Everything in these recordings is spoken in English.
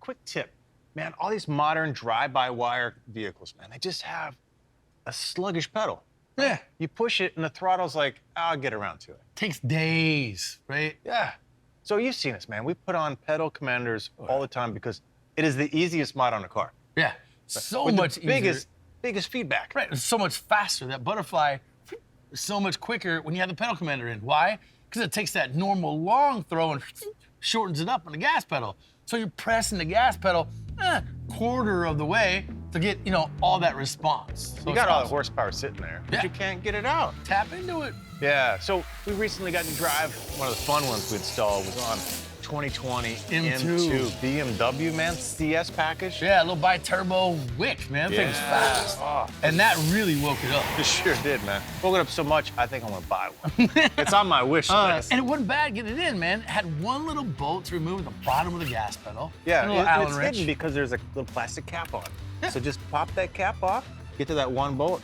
quick tip, man, all these modern drive-by-wire vehicles, man, they just have a sluggish pedal. Yeah. You push it and the throttle's like, I'll get around to it. Takes days, right? Yeah. So you've seen us, man. We put on pedal commanders all the time because it is the easiest mod on the car. Yeah. So With much the easier. biggest feedback. Right. It's so much faster. That butterfly is so much quicker when you have the pedal commander in. Why? Because it takes that normal long throw and shortens it up on the gas pedal. So you're pressing the gas pedal quarter of the way to get, all that response. So You got all the horsepower sitting there, but Yeah. you can't get it out. Tap into it. Yeah, so we recently got to drive one of the fun ones we installed was on 2020 M2. BMW, man, CS package. Yeah, a little bi-turbo wick, man. That thing was fast. Oh, And that really woke it up. it sure did, man. Woke it up so much, I think I'm gonna buy one. It's on my wish list. And it wasn't bad getting it in, man. It had one little bolt to remove at the bottom of the gas pedal. Yeah, and a little Allen it's wrench. hidden because there's a little plastic cap on. Yeah. So just pop that cap off, get to that one bolt,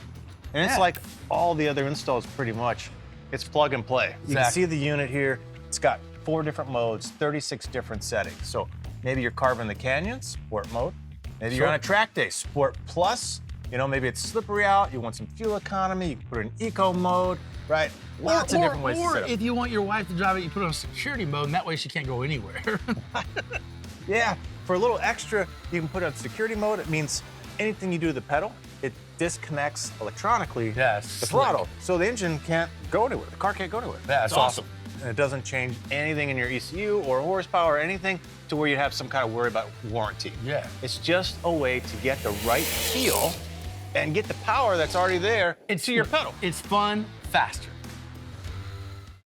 and it's Yeah. like all the other installs pretty much. It's plug and play. You can Exactly. see the unit here. It's got 4 different modes, 36 different settings. So maybe you're carving the canyon, sport mode. Maybe you're on a track day, sport plus. Maybe it's slippery out, you want some fuel economy, you can put it in eco mode, right? Lots of different ways to set Or up. if you want your wife to drive it, you put it on security mode, and that way she can't go anywhere. Yeah, for a little extra, you can put it on security mode. It means anything you do to the pedal, it disconnects electronically Yeah, it's the slick. throttle. So the engine can't go anywhere. The car can't go anywhere. Yeah, it's it's awesome. And it doesn't change anything in your ECU or horsepower or anything to where you have some kind of worry about warranty. Yeah. It's just a way to get the right feel and get the power that's already there into your pedal. It's fun, faster.